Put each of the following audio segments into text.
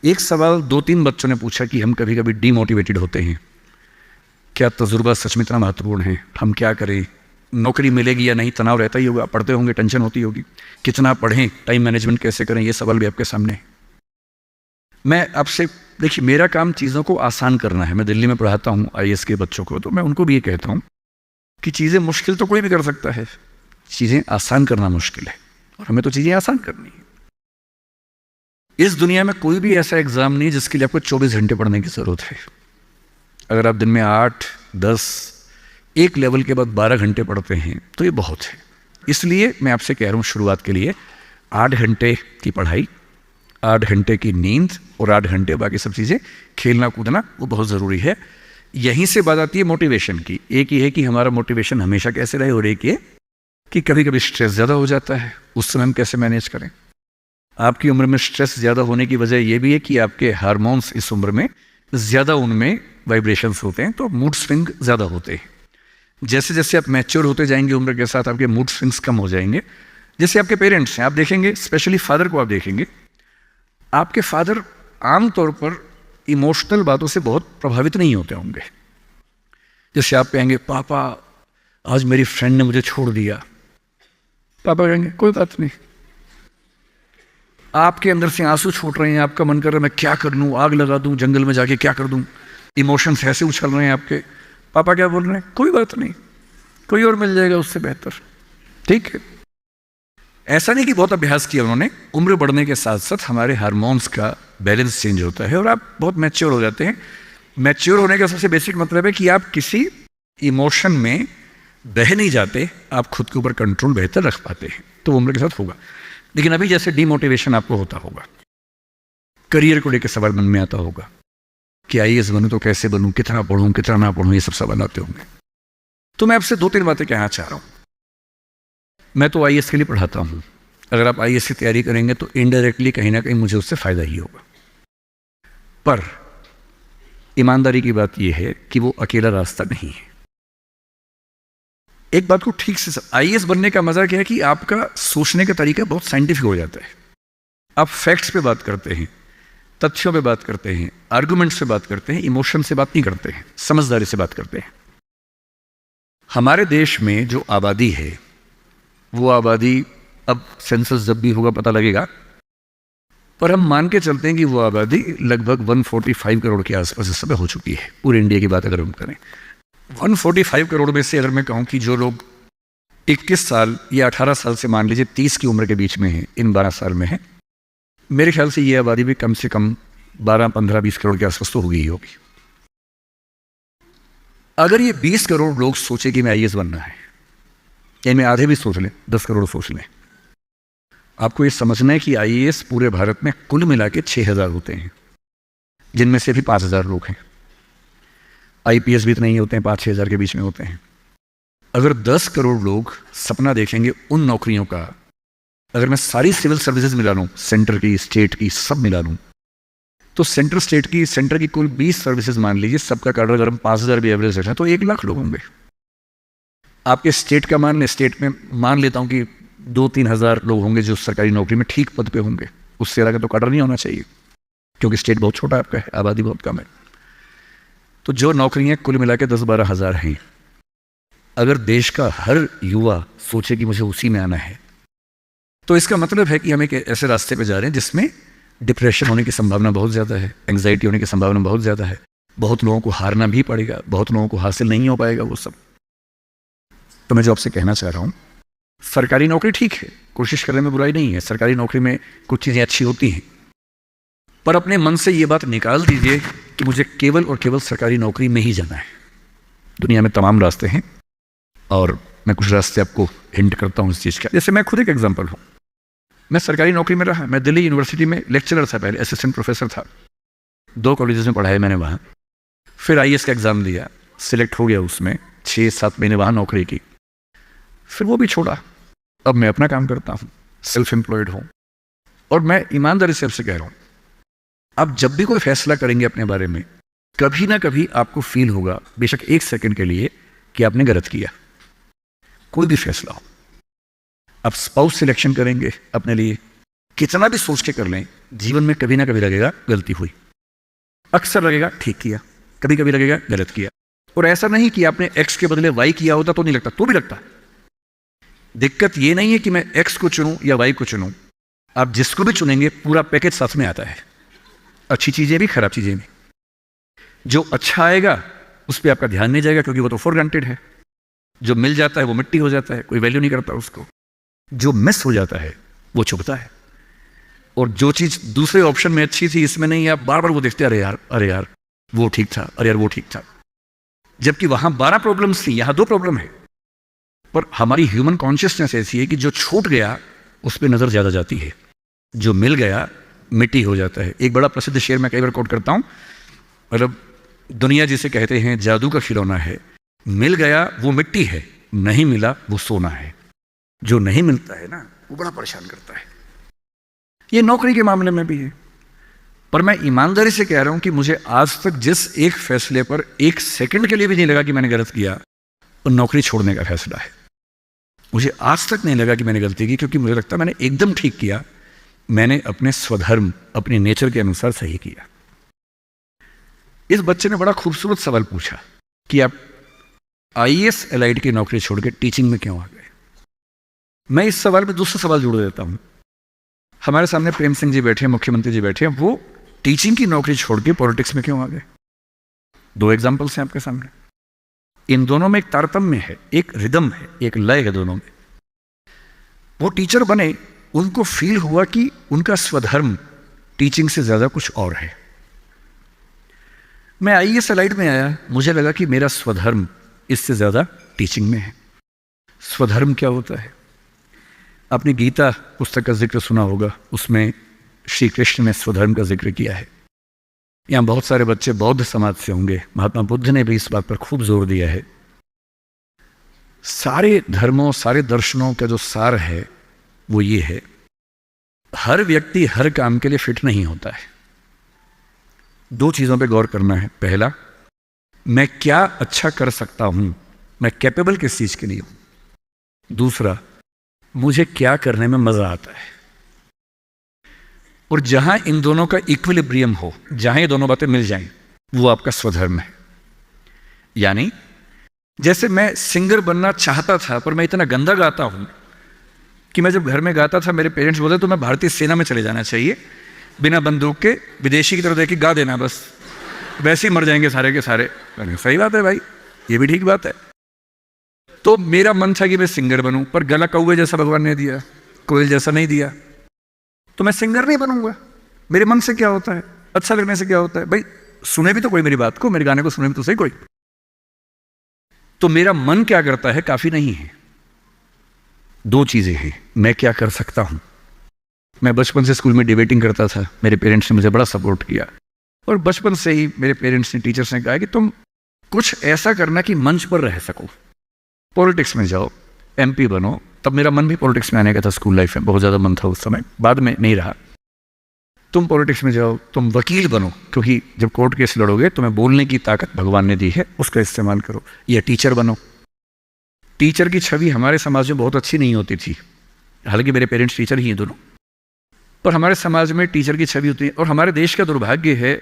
एक सवाल 2-3 बच्चों ने पूछा कि हम कभी कभी डीमोटिवेटेड होते हैं, क्या तजुर्बा सच में इतना महत्वपूर्ण है, हम क्या करें, नौकरी मिलेगी या नहीं, तनाव रहता ही होगा, पढ़ते होंगे, टेंशन होती होगी, कितना पढ़ें, टाइम मैनेजमेंट कैसे करें, ये सवाल भी आपके सामने है। मैं आपसे, देखिए मेरा काम चीज़ों को आसान करना है। मैं दिल्ली में पढ़ाता हूँ आईएएस के बच्चों को, तो मैं उनको भी ये कहता हूँ कि चीज़ें मुश्किल तो कोई भी कर सकता है, चीज़ें आसान करना मुश्किल है, और हमें तो चीज़ें आसान करनी है। इस दुनिया में कोई भी ऐसा एग्ज़ाम नहीं जिसके लिए आपको 24 घंटे पढ़ने की ज़रूरत है। अगर आप दिन में 8, 10, एक लेवल के बाद 12 घंटे पढ़ते हैं तो ये बहुत है। इसलिए मैं आपसे कह रहा हूँ, शुरुआत के लिए 8 घंटे की पढ़ाई, 8 घंटे की नींद और 8 घंटे बाकी सब चीज़ें, खेलना कूदना, वो बहुत ज़रूरी है। यहीं से बात आती है मोटिवेशन की। एक ये है कि हमारा मोटिवेशन हमेशा कैसे रहे, और एक ये कि कभी कभी स्ट्रेस ज़्यादा हो जाता है, उस समय हम कैसे मैनेज करें। आपकी उम्र में स्ट्रेस ज़्यादा होने की वजह यह भी है कि आपके हार्मोन्स इस उम्र में ज़्यादा, उनमें वाइब्रेशंस होते हैं, तो मूड स्विंग ज़्यादा होते हैं। जैसे जैसे आप मैच्योर होते जाएंगे उम्र के साथ, आपके मूड स्विंग्स कम हो जाएंगे। जैसे आपके पेरेंट्स हैं, आप देखेंगे, स्पेशली फादर को आप देखेंगे, आपके फादर आमतौर पर इमोशनल बातों से बहुत प्रभावित नहीं होते होंगे। जैसे आप कहेंगे, पापा आज मेरी फ्रेंड ने मुझे छोड़ दिया, पापा कहेंगे कोई बात नहीं। आपके अंदर से आंसू छूट रहे हैं, आपका मन कर रहा है मैं क्या कर लूँ, आग लगा दूँ, जंगल में जाके क्या कर दूँ, इमोशंस ऐसे उछल रहे हैं आपके, पापा क्या बोल रहे हैं, कोई बात नहीं, कोई और मिल जाएगा उससे बेहतर, ठीक है। ऐसा नहीं कि बहुत अभ्यास किया उन्होंने। उम्र बढ़ने के साथ साथ हमारे हार्मोन्स का बैलेंस चेंज होता है और आप बहुत मैच्योर हो जाते हैं। मैच्योर होने का सबसे बेसिक मतलब है कि आप किसी इमोशन में बह नहीं जाते, आप खुद के ऊपर कंट्रोल बेहतर रख पाते हैं। तो उम्र के साथ होगा। लेकिन अभी जैसे डिमोटिवेशन आपको होता होगा, करियर को लेकर सवाल मन में आता होगा कि आईएएस बनूं तो कैसे बनूं, कितना पढ़ूं, कितना ना पढ़ूं, ये सब सवाल आते होंगे। तो मैं आपसे 2-3 बातें कहना चाह रहा हूं। मैं तो आईएएस के लिए पढ़ाता हूं। अगर आप आईएएस की तैयारी करेंगे तो इनडायरेक्टली कहीं ना कहीं मुझे उससे फायदा ही होगा। पर ईमानदारी की बात यह है कि वो अकेला रास्ता नहीं है। एक बात को ठीक से, आईएएस बनने का मजा क्या है कि आपका सोचने का तरीका बहुत साइंटिफिक हो जाता है। आप फैक्ट्स पे बात करते हैं, तथ्यों पे बात करते हैं, आर्गुमेंट्स पे बात करते हैं, इमोशन से बात नहीं करते हैं, समझदारी से बात करते हैं। हमारे देश में जो आबादी है, वो आबादी, अब सेंसस जब भी होगा पता लगेगा, पर हम मान के चलते हैं कि वो आबादी लगभग 145 करोड़ के आसपास इस समय हो चुकी है। पूरे इंडिया की बात अगर हम करें, 145 करोड़ में से अगर मैं कहूं कि जो लोग 21 साल या 18 साल से मान लीजिए 30 की उम्र के बीच में है, इन 12 साल में है, मेरे ख्याल से ये आबादी भी कम से कम 12, 15, 20 करोड़ के आसपास तो होगी ही होगी। अगर ये 20 करोड़ लोग सोचे कि मैं आईएएस बनना है, इनमें आधे भी सोच लें, 10 करोड़ सोच लें, आपको ये समझना है कि आईएएस पूरे भारत में कुल मिला के 6,000 होते हैं, जिनमें से भी 5,000 लोग हैं। आईपीएस भी इतने ही होते हैं, 5-6 हज़ार के बीच में होते हैं। अगर 10 करोड़ लोग सपना देखेंगे उन नौकरियों का, अगर मैं सारी सिविल सर्विसेज मिला लूँ, सेंटर की, स्टेट की, सब मिला लूँ, तो सेंटर की कुल 20 सर्विसेज मान लीजिए, सबका कार्ड अगर हम 5,000 भी एवरेज रखें तो 1 लाख लोग होंगे। आपके स्टेट का मान लें, स्टेट में मान लेता हूँ कि 2-3 हज़ार लोग होंगे जो सरकारी नौकरी में ठीक पद पे होंगे, उससे ज़्यादा तो कार्ड नहीं होना चाहिए, क्योंकि स्टेट बहुत छोटा आपका है, आबादी बहुत कम है। तो जो नौकरियां कुल मिला के 10-12 हज़ार हैं, अगर देश का हर युवा सोचे कि मुझे उसी में आना है, तो इसका मतलब है कि हम एक ऐसे रास्ते पे जा रहे हैं जिसमें डिप्रेशन होने की संभावना बहुत ज़्यादा है, एंग्जाइटी होने की संभावना बहुत ज़्यादा है, बहुत लोगों को हारना भी पड़ेगा, बहुत लोगों को हासिल नहीं हो पाएगा वो सब। तो मैं जो आपसे कहना चाह रहा हूँ, सरकारी नौकरी ठीक है, कोशिश करने में बुराई नहीं है, सरकारी नौकरी में कुछ चीज़ें अच्छी होती हैं, पर अपने मन से ये बात निकाल दीजिए कि मुझे केवल और केवल सरकारी नौकरी में ही जाना है। दुनिया में तमाम रास्ते हैं और मैं कुछ रास्ते आपको हिंट करता हूँ इस चीज़ का। जैसे मैं खुद एक एग्जांपल हूँ, मैं सरकारी नौकरी में रहा, मैं दिल्ली यूनिवर्सिटी में लेक्चरर था, पहले असिस्टेंट प्रोफेसर था, 2 कॉलेजेस में पढ़ाया मैंने वहाँ। फिर आईएएस का एग्ज़ाम दिया, सिलेक्ट हो गया, उसमें 6-7 महीने वहाँ नौकरी की, फिर वो भी छोड़ा। अब मैं अपना काम करता हूँ, सेल्फ एम्प्लॉयड हूँ। और मैं ईमानदारी से आपसे कह रहा हूँ, आप जब भी कोई फैसला करेंगे अपने बारे में, कभी ना कभी आपको फील होगा, बेशक 1 सेकंड के लिए, कि आपने गलत किया। कोई भी फैसला हो, आप स्पाउस सिलेक्शन करेंगे अपने लिए, कितना भी सोच के कर लें, जीवन में कभी ना कभी लगेगा गलती हुई, अक्सर लगेगा ठीक किया, कभी कभी लगेगा गलत किया। और ऐसा नहीं कि आपने एक्स के बदले वाई किया होता तो नहीं लगता, तो भी लगता। दिक्कत ये नहीं है कि मैं एक्स को चुनूं या वाई को चुनूं, आप जिसको भी चुनेंगे पूरा पैकेज साथ में आता है, अच्छी चीजें भी खराब चीजें भी। जो अच्छा आएगा उस पर आपका ध्यान नहीं जाएगा क्योंकि वो तो फॉर ग्रांटेड है। जो मिल जाता है वो मिट्टी हो जाता है, कोई वैल्यू नहीं करता उसको। जो मिस हो जाता है वो चुभता है। और जो चीज दूसरे ऑप्शन में अच्छी थी इसमें नहीं, आप बार बार वो देखते अरे यार वो ठीक था, अरे यार वो ठीक था। जबकि वहां 12 प्रॉब्लम्स थी, यहां 2 प्रॉब्लम है। पर हमारी ह्यूमन कॉन्शियसनेस ऐसी है कि जो छूट गया उस पर नजर ज्यादा जाती है, जो मिल गया मिट्टी हो जाता है। एक बड़ा प्रसिद्ध शेर मैं कई बार कोट करता हूं, मतलब दुनिया जिसे कहते हैं जादू का खिलौना है, मिल गया वो मिट्टी है, नहीं मिला वो सोना है। जो नहीं मिलता है ना वो बड़ा परेशान करता है। ये नौकरी के मामले में भी है। पर मैं ईमानदारी से कह रहा हूं कि मुझे आज तक जिस एक फैसले पर 1 सेकंड के लिए भी नहीं लगा कि मैंने गलत किया, वो नौकरी छोड़ने का फैसला है। मुझे आज तक नहीं लगा कि मैंने गलती की, क्योंकि मुझे लगता मैंने एकदम ठीक किया। मैंने अपने स्वधर्म, अपने नेचर के अनुसार सही किया। इस बच्चे ने बड़ा खूबसूरत सवाल पूछा कि आप आईएएस एलाइड की नौकरी छोड़ के टीचिंग में क्यों आ गए। मैं इस सवाल में दूसरा सवाल जोड़ देता हूं। हमारे सामने प्रेम सिंह जी बैठे हैं, मुख्यमंत्री जी बैठे हैं, वो टीचिंग की नौकरी छोड़ के पॉलिटिक्स में क्यों आ गए। 2 एग्जाम्पल्स हैं आपके सामने। इन दोनों में एक तारतम्य है, एक रिदम है, एक लय है दोनों में। वो टीचर बने, उनको फील हुआ कि उनका स्वधर्म टीचिंग से ज्यादा कुछ और है। मैं आईएएस एलाइड में आया, मुझे लगा कि मेरा स्वधर्म इससे ज्यादा टीचिंग में है। स्वधर्म क्या होता है? आपने गीता पुस्तक का जिक्र सुना होगा, उसमें श्री कृष्ण ने स्वधर्म का जिक्र किया है। यहां बहुत सारे बच्चे बौद्ध समाज से होंगे, महात्मा बुद्ध ने भी इस बात पर खूब जोर दिया है। सारे धर्मों, सारे दर्शनों का जो सार है वो ये है, हर व्यक्ति हर काम के लिए फिट नहीं होता है। 2 चीजों पे गौर करना है। पहला, मैं क्या अच्छा कर सकता हूं, मैं कैपेबल किस चीज के लिए हूं। दूसरा, मुझे क्या करने में मजा आता है। और जहां इन दोनों का इक्विलिब्रियम हो, जहां ये दोनों बातें मिल जाएं, वो आपका स्वधर्म है। यानी जैसे मैं सिंगर बनना चाहता था, पर मैं इतना गंदा गाता हूं कि मैं जब घर में गाता था मेरे पेरेंट्स बोलते तो मैं भारतीय सेना में चले जाना चाहिए, बिना बंदूक के विदेशी की तरह देख के गा देना, बस वैसे ही मर जाएंगे सारे के सारे। सही बात है भाई, ये भी ठीक बात है। तो मेरा मन था कि मैं सिंगर बनूं, पर गला कौवे जैसा भगवान ने दिया, कोयल जैसा नहीं दिया, तो मैं सिंगर नहीं बनूंगा। मेरे मन से क्या होता है, अच्छा लगने से क्या होता है भाई, सुने भी तो कोई मेरी बात को, मेरे गाने को सुने भी तो सही कोई। तो मेरा मन क्या करता है काफी नहीं है। 2 चीजें हैं, मैं क्या कर सकता हूं। मैं बचपन से स्कूल में डिबेटिंग करता था, मेरे पेरेंट्स ने मुझे बड़ा सपोर्ट किया, और बचपन से ही मेरे पेरेंट्स ने, टीचर्स ने कहा कि तुम कुछ ऐसा करना कि मंच पर रह सको, पॉलिटिक्स में जाओ, एमपी बनो। तब मेरा मन भी पॉलिटिक्स में आने का था, स्कूल लाइफ में बहुत ज़्यादा मन था उस समय, बाद में नहीं रहा। तुम पॉलिटिक्स में जाओ, तुम वकील बनो, क्योंकि जब कोर्ट केस लड़ोगे तुम्हें बोलने की ताकत भगवान ने दी है, उसका इस्तेमाल करो। या टीचर बनो। टीचर की छवि हमारे समाज में बहुत अच्छी नहीं होती थी, हालांकि मेरे पेरेंट्स टीचर ही हैं दोनों, पर हमारे समाज में टीचर की छवि होती है। और हमारे देश का दुर्भाग्य है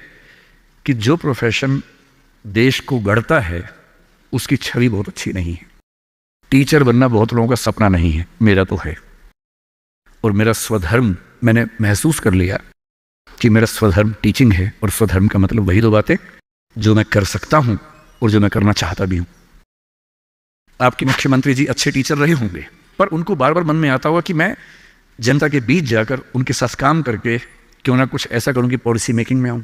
कि जो प्रोफेशन देश को गढ़ता है उसकी छवि बहुत अच्छी नहीं है। टीचर बनना बहुत लोगों का सपना नहीं है, मेरा तो है। और मेरा स्वधर्म, मैंने महसूस कर लिया कि मेरा स्वधर्म टीचिंग है। और स्वधर्म का मतलब वही 2 बातें जो मैं कर सकता हूं और जो मैं करना चाहता भी हूं। आपके मुख्यमंत्री जी अच्छे टीचर रहे होंगे, पर उनको बार बार मन में आता होगा कि मैं जनता के बीच जाकर उनके साथ काम करके क्यों ना कुछ ऐसा करूं कि पॉलिसी मेकिंग में आऊं।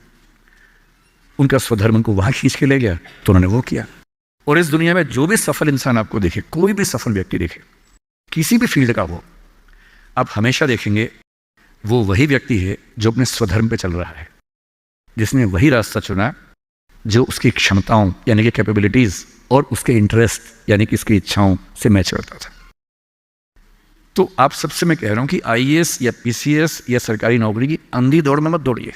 उनका स्वधर्म उनको वहां खींच के ले गया, तो उन्होंने वो किया। और इस दुनिया में जो भी सफल इंसान आपको देखे, कोई भी सफल व्यक्ति देखे, किसी भी फील्ड का हो, आप हमेशा देखेंगे वो वही व्यक्ति है जो अपने स्वधर्म पे चल रहा है, जिसने वही रास्ता चुना जो उसकी क्षमताओं यानी कि कैपेबिलिटीज और उसके इंटरेस्ट यानी कि इसकी इच्छाओं से मैच करता था। तो आप सबसे मैं कह रहा हूं कि आईएएस या पीसीएस या सरकारी नौकरी की अंधी दौड़ में मत दौड़िए।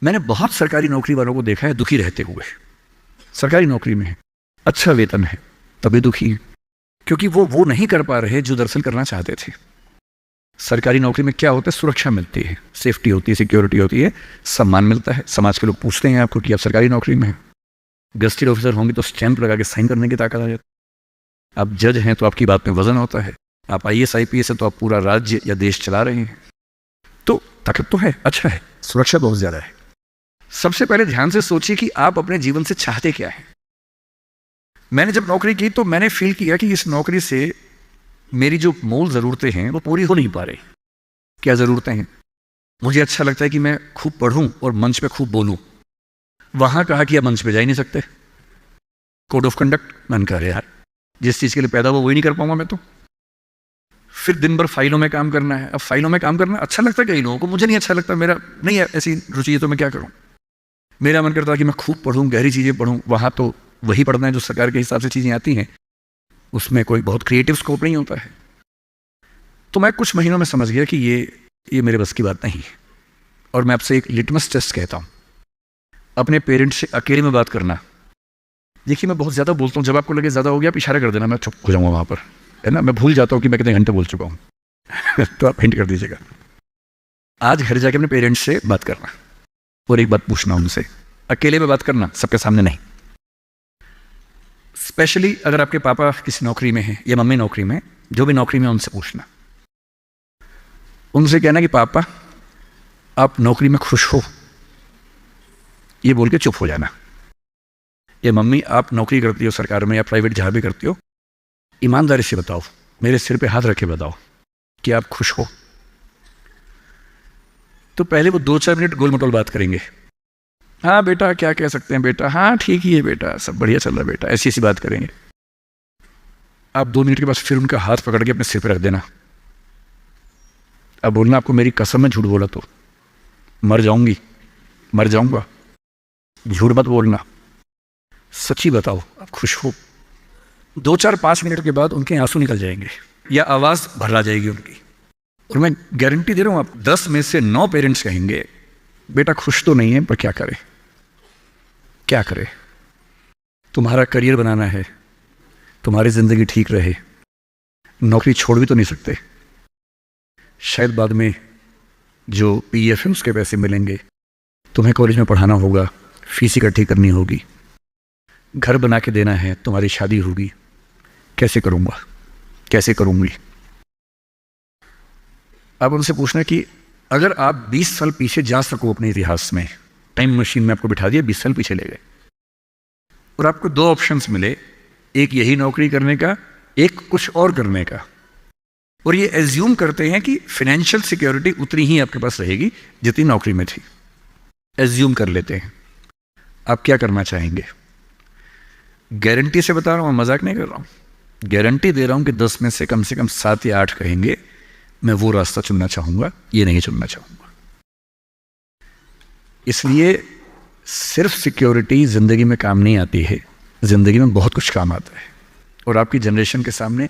मैंने बहुत सरकारी नौकरी वालों को देखा है दुखी रहते हुए। सरकारी नौकरी में है, अच्छा वेतन है, तभी दुखी है, क्योंकि वो नहीं कर पा रहे जो दरअसल करना चाहते थे। सरकारी नौकरी में क्या होता है, सुरक्षा मिलती है, सेफ्टी होती है, सिक्योरिटी होती है, सम्मान मिलता है, समाज के लोग पूछते हैं आपको कि आप सरकारी नौकरी में हैं। गस्टेड ऑफिसर होंगे तो स्टैंप लगा के साइन करने की ताकत आ जाती है। आप जज हैं तो आपकी बात में वजन होता है। आप IAS IPS है तो आप पूरा राज्य या देश चला रहे हैं। तो ताकत तो है, अच्छा है, सुरक्षा बहुत ज़्यादा है। सबसे पहले ध्यान से सोचिए कि आप अपने जीवन से चाहते क्या हैं। मैंने जब नौकरी की तो मैंने फील किया कि इस नौकरी से मेरी जो मूल ज़रूरतें हैं वो पूरी हो नहीं पा रही। क्या ज़रूरतें हैं? मुझे अच्छा लगता है कि मैं खूब पढ़ूं और मंच पे खूब बोलूं। वहां कहा कि आप मंच पे जा ही नहीं सकते, कोड ऑफ कंडक्ट। मैंने कहा यार, जिस चीज़ के लिए पैदा हुआ वही नहीं कर पाऊंगा मैं तो। फिर दिन भर फाइलों में काम करना है। अब फाइलों में काम करना अच्छा लगता है कई लोगों को, मुझे नहीं अच्छा लगता, मेरा नहीं है ऐसी रुचि है, तो मैं क्या करूं। मेरा मन करता है कि मैं खूब पढ़ूं, गहरी चीज़ें पढ़ूं। वहां तो वही पढ़ना है जो सरकार के हिसाब से चीज़ें आती हैं, उसमें कोई बहुत क्रिएटिव स्कोप नहीं होता है। तो मैं कुछ महीनों में समझ गया कि ये मेरे बस की बात नहीं है। और मैं आपसे एक लिटमस टेस्ट कहता हूं, अपने पेरेंट्स से अकेले में बात करना। देखिए मैं बहुत ज़्यादा बोलता हूँ, जब आपको लगे ज़्यादा हो गया आप इशारा कर देना, मैं चुप हो जाऊँगा वहाँ पर, है ना। मैं भूल जाता हूँ कि मैं कितने घंटे बोल चुका हूँ तो आप हिंट कर दीजिएगा। आज घर जाके अपने पेरेंट्स से बात करना और एक बात पूछना उनसे, अकेले में बात करना, सबके सामने नहीं। स्पेशली अगर आपके पापा किसी नौकरी में हैं या मम्मी नौकरी में, जो भी नौकरी में, उनसे पूछना। उनसे कहना कि पापा आप नौकरी में खुश हो, ये बोल के चुप हो जाना। या मम्मी आप नौकरी करती हो सरकार में या प्राइवेट जहां भी करती हो, ईमानदारी से बताओ, मेरे सिर पे हाथ रखे बताओ कि आप खुश हो। तो पहले वो 2-4 मिनट गोल मटोल बात करेंगे। हाँ बेटा क्या कह सकते हैं बेटा, हाँ ठीक ही है बेटा, सब बढ़िया चल रहा है बेटा, ऐसी ऐसी बात करेंगे। आप 2 मिनट के बाद फिर उनका हाथ पकड़ के अपने सिर पे रख देना। अब बोलना, आपको मेरी कसम में झूठ बोला तो मर जाऊंगी, मर जाऊंगा। झूठ मत बोलना, सच्ची बताओ आप खुश हो। 2-4-5 मिनट के बाद उनके आंसू निकल जाएंगे या आवाज़ भरा जाएगी उनकी। और मैं गारंटी दे रहा हूँ, आप 10 में से 9 पेरेंट्स कहेंगे बेटा खुश तो नहीं है पर क्या करे, क्या करे। तुम्हारा करियर बनाना है, तुम्हारी ज़िंदगी ठीक रहे, नौकरी छोड़ भी तो नहीं सकते। शायद बाद में जो PF है उसके पैसे मिलेंगे, तुम्हें कॉलेज में पढ़ाना होगा, फीस इकट्ठी करनी होगी, घर बना के देना है, तुम्हारी शादी होगी। कैसे करूँगा, कैसे करूँगी। अब उनसे पूछना कि अगर आप 20 साल पीछे जा सको अपने इतिहास में, टाइम मशीन में आपको बिठा दिया, 20 साल पीछे ले गए और आपको 2 ऑप्शंस मिले, एक यही नौकरी करने का, एक कुछ और करने का, और ये एज्यूम करते हैं कि फाइनेंशियल सिक्योरिटी उतनी ही आपके पास रहेगी जितनी नौकरी में थी। एज्यूम कर लेते हैं। आप क्या करना चाहेंगे? गारंटी से बता रहा हूँ, मजाक नहीं कर रहा हूँ, गारंटी दे रहा हूँ कि 10 में से कम 7 या 8 कहेंगे मैं वो रास्ता चुनना चाहूँगा, ये नहीं चुनना चाहूँगा। इसलिए सिर्फ सिक्योरिटी ज़िंदगी में काम नहीं आती है, ज़िंदगी में बहुत कुछ काम आता है। और आपकी जनरेशन के सामने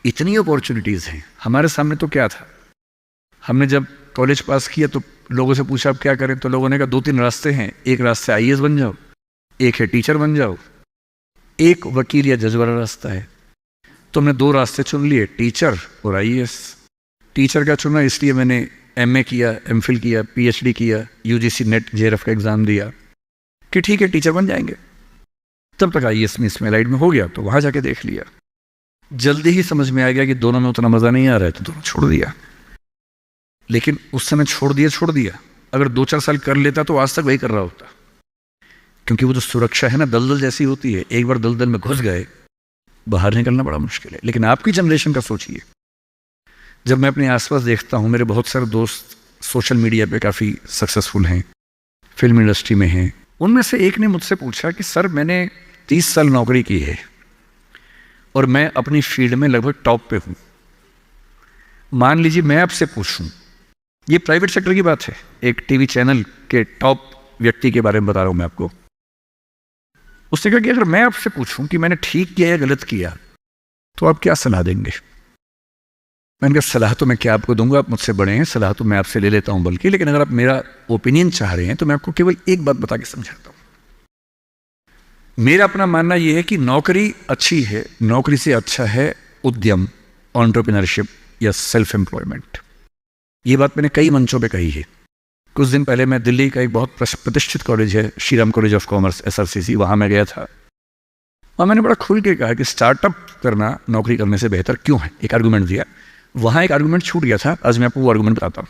इतनी अपॉर्चुनिटीज़ हैं। हमारे सामने तो क्या था, हमने जब कॉलेज पास किया तो लोगों से पूछा आप क्या करें, तो लोगों ने कहा 2-3 रास्ते हैं, एक रास्ते IAS बन जाओ, एक है टीचर बन जाओ, एक वकील या जज वाला रास्ता है। तो हमने 2 रास्ते चुन लिए, टीचर और IAS। टीचर का चुना इसलिए मैंने MA किया, MPhil किया, PhD किया, UGC नेट JRF का एग्ज़ाम दिया कि ठीक है टीचर बन जाएंगे। तब तक IAS में इसमें लाइट में हो गया तो वहाँ जाके देख लिया। जल्दी ही समझ में आ गया कि दोनों में उतना मज़ा नहीं आ रहा है तो दोनों छोड़ दिया। लेकिन उस समय छोड़ दिया। अगर 2-4 साल कर लेता तो आज तक वही कर रहा होता, क्योंकि वो जो सुरक्षा है ना, दलदल जैसी होती है, एक बार दलदल में घुस गए बाहर निकलना बड़ा मुश्किल है। लेकिन आपकी जनरेशन का सोचिए, जब मैं अपने आसपास देखता हूँ, मेरे बहुत सारे दोस्त सोशल मीडिया पे काफ़ी सक्सेसफुल हैं, फिल्म इंडस्ट्री में हैं। उनमें से एक ने मुझसे पूछा कि सर मैंने 30 साल नौकरी की है और मैं अपनी फील्ड में लगभग टॉप पे हूँ। मान लीजिए मैं आपसे पूछूं, ये प्राइवेट सेक्टर की बात है, एक टीवी चैनल के टॉप व्यक्ति के बारे में बता रहा हूँ मैं आपको। उसने कहा कि अगर मैं आपसे पूछूं कि मैंने ठीक किया या गलत किया तो आप क्या सलाह देंगे? मैंने कहा सलाह तो मैं क्या आपको दूंगा, आप मुझसे बड़े हैं, सलाह तो मैं आपसे ले लेता हूं बल्कि, लेकिन अगर आप मेरा ओपिनियन चाह रहे हैं तो मैं आपको केवल एक बात बता के समझाता हूं। मेरा अपना मानना यह है कि नौकरी अच्छी है, नौकरी से अच्छा है उद्यम, एंटरप्रेन्योरशिप या सेल्फ एम्प्लॉयमेंट। ये बात मैंने कई मंचों पे कही है। कुछ दिन पहले मैं दिल्ली का एक बहुत प्रतिष्ठित कॉलेज है, Shriram college of commerce, SRCC, वहाँ मैं गया था और मैंने बड़ा खुल के कहा कि स्टार्टअप करना नौकरी करने से बेहतर क्यों है। एक आर्गूमेंट दिया, वहाँ एक आर्गूमेंट छूट गया था, आज मैं आपको वो आर्गूमेंट बताता हूँ।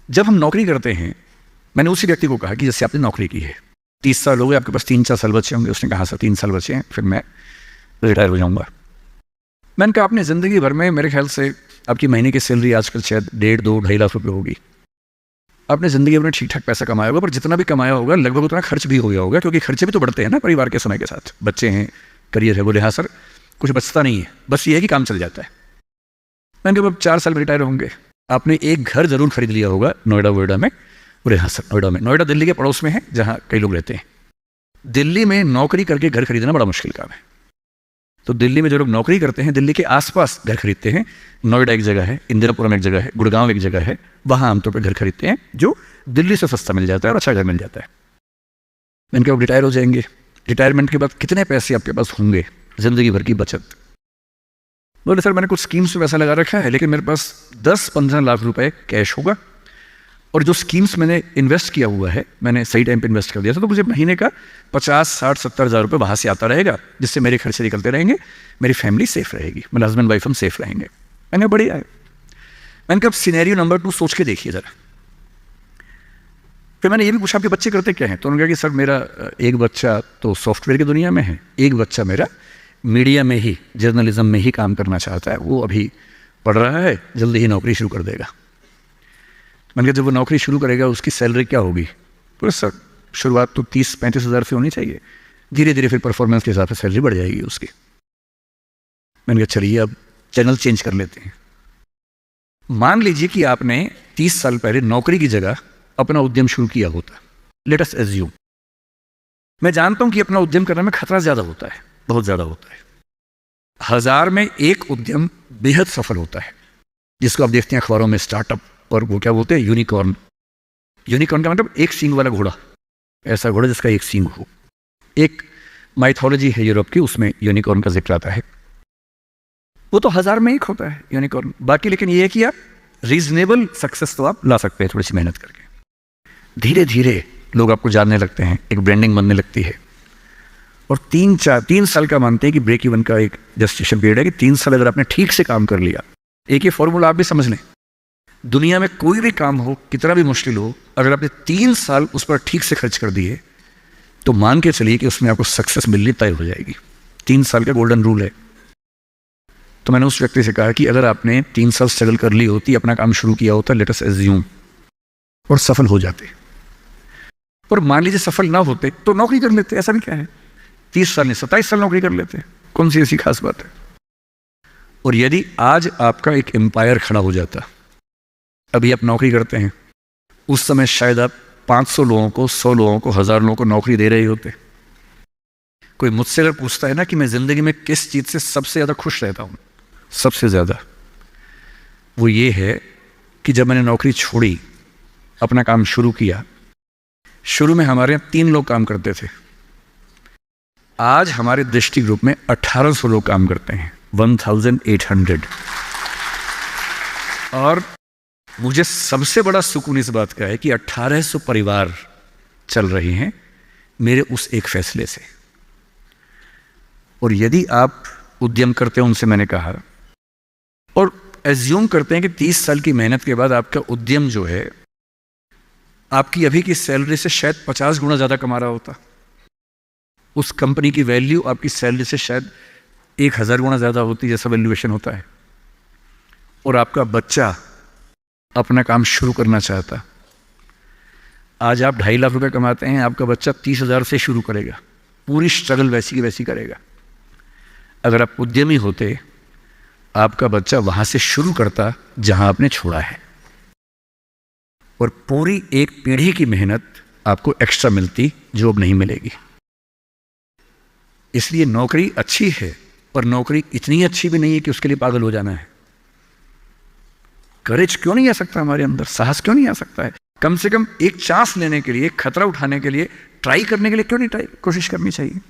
जब हम नौकरी करते हैं, मैंने उसी व्यक्ति को कहा कि जैसे आपने नौकरी की है, 30 साल हो गए, आपके पास 3-4 साल बचे होंगे। उसने कहा सर 3 साल बचे हैं, फिर मैं रिटायर हो जाऊँगा। मैंने कहा आपने ज़िंदगी भर में मेरे ख्याल से आपकी महीने की सैलरी आजकल शायद 1.5-2-2.5 लाख रुपये होगी। आपने ज़िंदगी भर में ठीक ठाक पैसा कमाया होगा, पर जितना भी कमाया होगा लगभग उतना खर्च भी हो गया होगा, क्योंकि खर्चे भी तो बढ़ते हैं ना परिवार के समय के साथ। बच्चे हैं, करियर है। बोले हाँ सर, कुछ बचता नहीं है, बस ये है कि काम चल जाता है। मैंने कहा अब 4 साल में रिटायर होंगे, आपने एक घर ज़रूर खरीद लिया होगा नोएडा वोएडा में। बोले हाँ सर, नोएडा में। नोएडा दिल्ली के पड़ोस में है जहाँ कई लोग रहते हैं। दिल्ली में नौकरी करके घर खरीदना बड़ा मुश्किल काम है, तो दिल्ली में जो लोग नौकरी करते हैं दिल्ली के आसपास घर खरीदते हैं। नोएडा एक जगह है, इंदिरापुरम एक जगह है, गुड़गांव एक जगह है, वहाँ आमतौर पर घर खरीदते हैं जो दिल्ली से सस्ता मिल जाता है और अच्छा घर मिल जाता है। मैंने कहा रिटायर हो जाएंगे, रिटायरमेंट के बाद कितने पैसे आपके पास होंगे, ज़िंदगी भर की बचत? बोले सर मैंने कुछ स्कीम्स में पैसा लगा रखा है, लेकिन मेरे पास 10-15 लाख रुपए कैश होगा, और जो स्कीम्स मैंने इन्वेस्ट किया हुआ है, मैंने सही टाइम पे इन्वेस्ट कर दिया था, तो मुझे महीने का 50-60-70 हज़ार रुपये वहाँ से आता रहेगा, जिससे मेरे खर्चे निकलते रहेंगे, मेरी फैमिली सेफ रहेगी, मेरे हस्बैंड वाइफ हम सेफ रहेंगे। मैंने बढ़िया है। मैंने कहा सिनेरियो नंबर 2 सोच के देखिए ज़रा। फिर मैंने ये भी पूछा आपके बच्चे करते क्या हैं? तो उन्होंने कहा कि सर मेरा एक बच्चा तो सॉफ्टवेयर की दुनिया में है, एक बच्चा मेरा मीडिया में ही, जर्नलिज्म में ही काम करना चाहता है, वो अभी पढ़ रहा है, जल्दी ही नौकरी शुरू कर देगा। मैंने कहा जब वो नौकरी शुरू करेगा उसकी सैलरी क्या होगी? बोले सर शुरुआत तो 30-35 हज़ार से होनी चाहिए, धीरे धीरे फिर परफॉर्मेंस के हिसाब से सैलरी बढ़ जाएगी उसकी। मैंने कहा चलिए अब चैनल चेंज कर लेते हैं। मान लीजिए कि आपने 30 साल पहले नौकरी की जगह अपना उद्यम शुरू किया होता। लेट अस एज्यूम, मैं जानता हूं कि अपना उद्यम करने में खतरा ज्यादा होता है, बहुत ज्यादा होता है। 1000 में एक उद्यम बेहद सफल होता है, जिसको आप देखते हैं अखबारों में, स्टार्टअप, और वो क्या बोलते हैं, यूनिकॉर्न। यूनिकॉर्न का मतलब एक सींग वाला घोड़ा, ऐसा घोड़ा जिसका एक सींग हो। एक माइथोलॉजी है यूरोप की, उसमें यूनिकॉर्न का जिक्र आता है। वो तो 1000 में एक होता है यूनिकॉर्न। बाकी लेकिन ये है कि आप रीजनेबल सक्सेस तो आप ला सकते हैं थोड़ी सी मेहनत करके। धीरे धीरे लोग आपको जानने लगते हैं, एक ब्रांडिंग बनने लगती है, और 3 साल का मानते हैं कि ब्रेक इवन का एक जस्टिफिकेशन पीरियड है कि 3 साल अगर आपने ठीक से काम कर लिया। एक ये फॉर्मूला आप भी समझ लें, दुनिया में कोई भी काम हो, कितना भी मुश्किल हो, अगर आपने 3 साल उस पर ठीक से खर्च कर दिए तो मान के चलिए कि उसमें आपको सक्सेस मिलनी तय हो जाएगी। 3 साल का गोल्डन रूल है। तो मैंने उस व्यक्ति से कहा कि अगर आपने 3 साल स्ट्रगल कर ली होती, अपना काम शुरू किया होता, लेट अस एज्यूम, और सफल हो जाते, और मान लीजिए सफल ना होते तो नौकरी कर लेते, ऐसा भी क्या है, 30 साल नहीं 27 साल नौकरी कर लेते, कौन सी ऐसी खास बात है। और यदि आज आपका एक एम्पायर खड़ा हो जाता, अभी आप नौकरी करते हैं, उस समय शायद आप 500 लोगों को, 100 लोगों को, 1000 लोगों को नौकरी दे रहे होते। कोई मुझसे अगर पूछता है ना कि मैं जिंदगी में किस चीज से सबसे ज्यादा खुश रहता हूं, सबसे ज्यादा वो ये है कि जब मैंने नौकरी छोड़ी, अपना काम शुरू किया। शुरू में हमारे यहाँ 3 लोग काम करते थे, आज हमारे दृष्टि ग्रुप में 1800 लोग काम करते हैं, 1800। और मुझे सबसे बड़ा सुकून इस बात का है कि 1800 परिवार चल रहे हैं मेरे उस एक फैसले से। और यदि आप उद्यम करते हो, उनसे मैंने कहा, और एज्यूम करते हैं कि 30 साल की मेहनत के बाद आपका उद्यम जो है आपकी अभी की सैलरी से शायद 50 गुना ज़्यादा कमा रहा होता, उस कंपनी की वैल्यू आपकी सैलरी से शायद 1000 गुना ज़्यादा होती, जैसा वैल्यूएशन होता है, और आपका बच्चा अपना काम शुरू करना चाहता। आज आप 2.5 लाख रुपए कमाते हैं, आपका बच्चा 30,000 से शुरू करेगा, पूरी स्ट्रगल वैसी की वैसी करेगा। अगर आप उद्यमी होते, आपका बच्चा वहां से शुरू करता जहां आपने छोड़ा है, और पूरी एक पीढ़ी की मेहनत आपको एक्स्ट्रा मिलती जो अब नहीं मिलेगी। इसलिए नौकरी अच्छी है, पर नौकरी इतनी अच्छी भी नहीं है कि उसके लिए पागल हो जाना है। करेज क्यों नहीं आ सकता हमारे अंदर, साहस क्यों नहीं आ सकता है? कम से कम एक चांस लेने के लिए, खतरा उठाने के लिए, ट्राई करने के लिए क्यों नहीं कोशिश करनी चाहिए?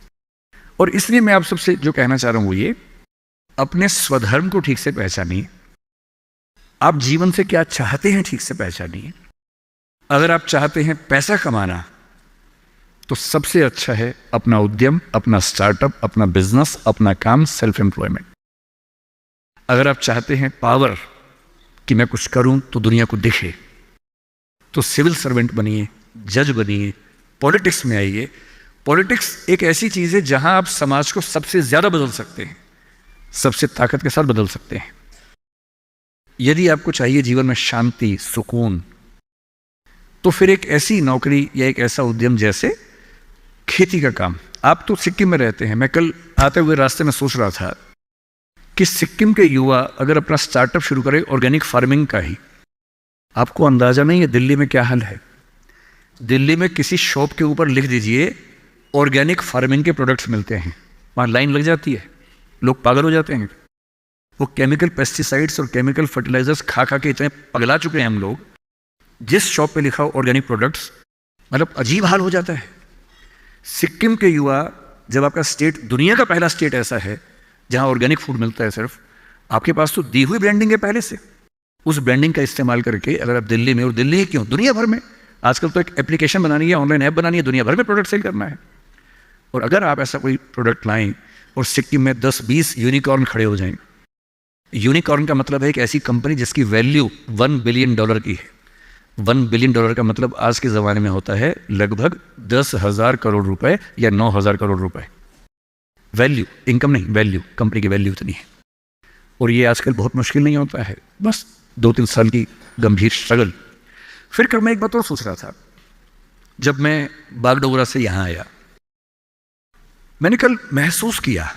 और इसलिए मैं आप सबसे जो कहना चाह रहा हूं वो ये, अपने स्वधर्म को ठीक से पहचानिए, आप जीवन से क्या चाहते हैं ठीक से पहचानिए। अगर आप चाहते हैं पैसा कमाना, तो सबसे अच्छा है अपना उद्यम, अपना स्टार्टअप, अपना बिजनेस, अपना काम, सेल्फ एम्प्लॉयमेंट। अगर आप चाहते हैं पावर कि मैं कुछ करूं तो दुनिया को दिखे, तो सिविल सर्वेंट बनिए, जज बनिए, पॉलिटिक्स में आइए। पॉलिटिक्स एक ऐसी चीज है जहां आप समाज को सबसे ज्यादा बदल सकते हैं, सबसे ताकत के साथ बदल सकते हैं। यदि आपको चाहिए जीवन में शांति, सुकून, तो फिर एक ऐसी नौकरी या एक ऐसा उद्यम जैसे खेती का काम। आप तो सिक्किम में रहते हैं, मैं कल आते हुए रास्ते में सोच रहा था कि सिक्किम के युवा अगर अपना स्टार्टअप शुरू करें ऑर्गेनिक फार्मिंग का ही, आपको अंदाजा नहीं है दिल्ली में क्या हाल है। दिल्ली में किसी शॉप के ऊपर लिख दीजिए ऑर्गेनिक फार्मिंग के प्रोडक्ट्स मिलते हैं, वहाँ लाइन लग जाती है, लोग पागल हो जाते हैं। वो केमिकल पेस्टिसाइड्स और केमिकल फर्टिलाइजर्स खा खा के इतने पगला चुके हैं हम लोग, जिस शॉप पे लिखा हो ऑर्गेनिक प्रोडक्ट्स, मतलब अजीब हाल हो जाता है। सिक्किम के युवा, जब आपका स्टेट दुनिया का पहला स्टेट ऐसा है जहां ऑर्गेनिक फूड मिलता है सिर्फ, आपके पास तो दी हुई ब्रांडिंग है पहले से, उस ब्रांडिंग का इस्तेमाल करके अगर आप दिल्ली में, और दिल्ली ही क्यों, दुनिया भर में आजकल तो एक एप्लीकेशन बनानी है, ऑनलाइन ऐप बनानी है, दुनिया भर में प्रोडक्ट सेल करना है। और अगर आप ऐसा कोई प्रोडक्ट लाएं और सिक्किम में 10-20 यूनिकॉर्न खड़े हो जाएं, यूनिकॉर्न का मतलब है एक ऐसी कंपनी जिसकी वैल्यू $1 बिलियन की है। $1 बिलियन का मतलब आज के ज़माने में होता है लगभग 10,000 करोड़ रुपए या 9,000 करोड़ रुपए। वैल्यू, इनकम नहीं, वैल्यू, कंपनी की वैल्यू इतनी है। और ये आजकल बहुत मुश्किल नहीं होता है, बस 2-3 साल की गंभीर स्ट्रगल। फिर कल मैं एक बात और सोच रहा था, जब मैं बागडोगरा से यहाँ आया, मैंने कल महसूस किया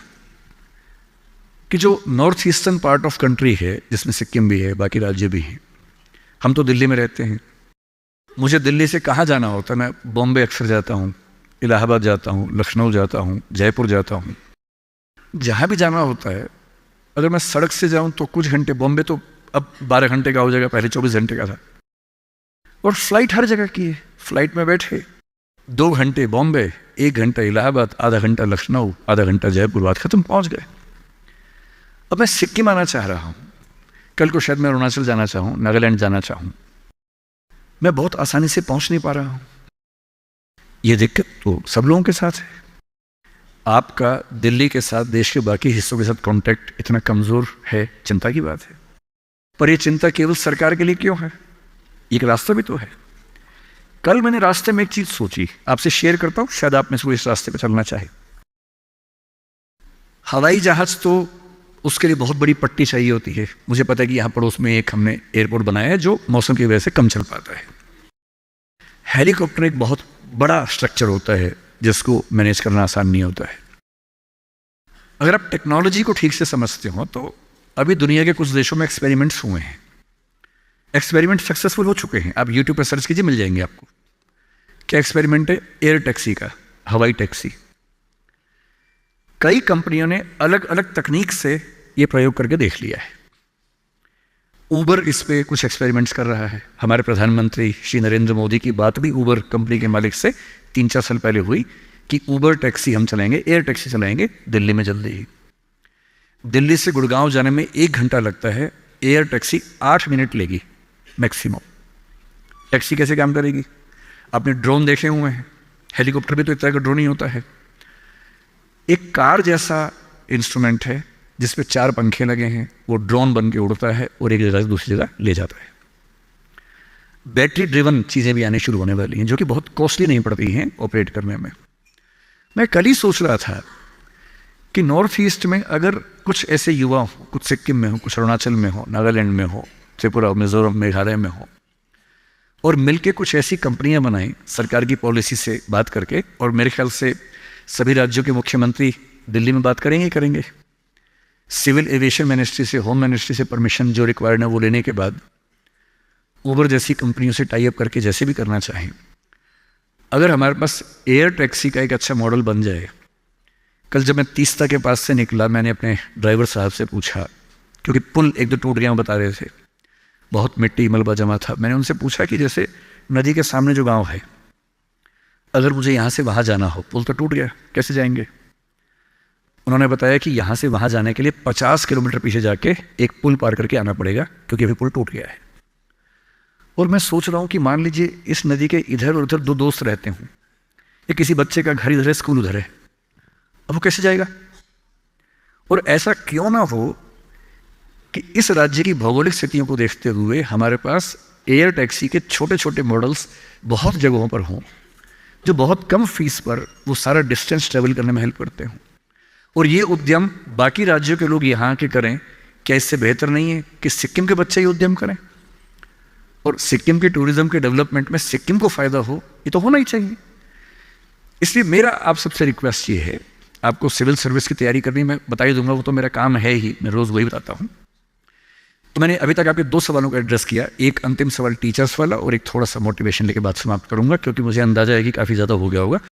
कि जो north eastern part of country है, जिसमें सिक्किम भी है, बाकी राज्य भी हैं, हम तो दिल्ली में रहते हैं। मुझे दिल्ली से कहाँ जाना होता है, मैं बॉम्बे अक्सर जाता हूँ, इलाहाबाद जाता हूँ, लखनऊ जाता हूँ, जयपुर जाता हूँ। जहाँ भी जाना होता है, अगर मैं सड़क से जाऊँ तो कुछ घंटे, बॉम्बे तो अब 12 घंटे का हो जाएगा, पहले 24 घंटे का था। और फ्लाइट हर जगह की है, फ्लाइट में बैठे 2 घंटे बॉम्बे, 1 घंटा इलाहाबाद, आधा घंटा लखनऊ, आधा घंटा जयपुर, बात खत्म, पहुँच गए। अब मैं सिक्किम आना चाह रहा हूँ, कल को शायद मैं अरुणाचल जाना चाहूँ, नागालैंड जाना चाहूँ, मैं बहुत आसानी से पहुँच नहीं पा रहा हूँ। ये दिक्कत तो सब लोगों के साथ है। आपका दिल्ली के साथ, देश के बाकी हिस्सों के साथ कांटेक्ट इतना कमज़ोर है, चिंता की बात है। पर ये चिंता केवल सरकार के लिए क्यों है, एक रास्ता भी तो है। कल मैंने रास्ते में एक चीज़ सोची, आपसे शेयर करता हूँ, शायद आप में से इस रास्ते पर चलना चाहे। हवाई जहाज़ तो उसके लिए बहुत बड़ी पट्टी चाहिए होती है। मुझे पता है कि यहाँ पड़ोस में एक हमने एयरपोर्ट बनाया है जो मौसम की वजह से कम चल पाता है। हेलीकॉप्टर एक बहुत बड़ा स्ट्रक्चर होता है जिसको मैनेज करना आसान नहीं होता है। अगर आप टेक्नोलॉजी को ठीक से समझते हो तो अभी दुनिया के कुछ देशों में एक्सपेरिमेंट्स हुए हैं, एक्सपेरिमेंट सक्सेसफुल हो चुके हैं। आप यूट्यूब पर सर्च कीजिए, मिल जाएंगे आपको। क्या एक्सपेरिमेंट है? एयर टैक्सी का, हवाई टैक्सी। कई कंपनियों ने अलग अलग तकनीक से ये प्रयोग करके देख लिया है। ऊबर इस पे कुछ एक्सपेरिमेंट्स कर रहा है। हमारे प्रधानमंत्री श्री नरेंद्र मोदी की बात भी ऊबर कंपनी के मालिक से 3-4 साल पहले हुई कि ऊबर टैक्सी हम चलाएंगे, एयर टैक्सी चलाएंगे दिल्ली में जल्दी ही। दिल्ली से गुड़गांव जाने में 1 घंटा लगता है, एयर टैक्सी 8 मिनट लेगी मैक्सिमम। टैक्सी कैसे काम करेगी? आपने ड्रोन देखे हुए हैं, हेलीकॉप्टर भी तो इस तरह का ड्रोन ही होता है। एक कार जैसा इंस्ट्रूमेंट है जिस पे 4 पंखे लगे हैं, वो ड्रोन बन के उड़ता है और एक जगह से दूसरी जगह ले जाता है। बैटरी ड्रिवन चीज़ें भी आने शुरू होने वाली हैं जो कि बहुत कॉस्टली नहीं पड़ती हैं ऑपरेट करने में। मैं कल ही सोच रहा था कि नॉर्थ ईस्ट में अगर कुछ ऐसे युवा हो, कुछ सिक्किम में हो, कुछ अरुणाचल में हो, नागालैंड में हो, त्रिपुरा, मिजोरम, मेघालय में हो, और मिलके कुछ ऐसी कंपनियां बनाएं सरकार की पॉलिसी से बात करके, और मेरे ख्याल से सभी राज्यों के मुख्यमंत्री दिल्ली में बात करेंगे। सिविल एविएशन मिनिस्ट्री से, होम मिनिस्ट्री से परमिशन जो रिक्वायर्ड है वो लेने के बाद ऊबर जैसी कंपनियों से टाई अप करके जैसे भी करना चाहें, अगर हमारे पास एयर टैक्सी का एक अच्छा मॉडल बन जाए। कल जब मैं तीस्ता के पास से निकला, मैंने अपने ड्राइवर साहब से पूछा, क्योंकि पुल 1-2 टूट गया बता रहे थे, बहुत मिट्टी मलबा जमा था। मैंने उनसे पूछा कि जैसे नदी के सामने जो गाँव है, अगर मुझे यहाँ से वहाँ जाना हो, पुल तो टूट गया, कैसे जाएंगे? उन्होंने बताया कि यहाँ से वहाँ जाने के लिए 50 किलोमीटर पीछे जाके एक पुल पार करके आना पड़ेगा क्योंकि अभी पुल टूट गया है। और मैं सोच रहा हूँ कि मान लीजिए इस नदी के इधर और उधर दो दोस्त रहते हों, या किसी बच्चे का घर इधर है, स्कूल उधर है, अब वो कैसे जाएगा? और ऐसा क्यों ना हो कि इस राज्य की भौगोलिक स्थितियों को देखते हुए हमारे पास एयर टैक्सी के छोटे छोटे मॉडल्स बहुत जगहों पर हों, जो बहुत कम फीस पर वो सारा डिस्टेंस ट्रेवल करने में हेल्प करते हों। और ये उद्यम बाकी राज्यों के लोग यहाँ के करें, क्या इससे बेहतर नहीं है कि सिक्किम के बच्चे ये उद्यम करें? और सिक्किम के टूरिज्म के डेवलपमेंट में सिक्किम को फ़ायदा हो, ये तो होना ही चाहिए। इसलिए मेरा आप सबसे रिक्वेस्ट ये है, आपको सिविल सर्विस की तैयारी करनी मैं बता ही दूंगा, वो तो मेरा काम है ही, मैं रोज़ वही बताता हूँ। तो मैंने अभी तक आपके 2 सवालों को एड्रेस किया, एक अंतिम सवाल टीचर्स वाला और एक थोड़ा सा मोटिवेशन लेके बात समाप्त करूंगा, क्योंकि मुझे अंदाजा है कि काफ़ी ज़्यादा हो गया होगा।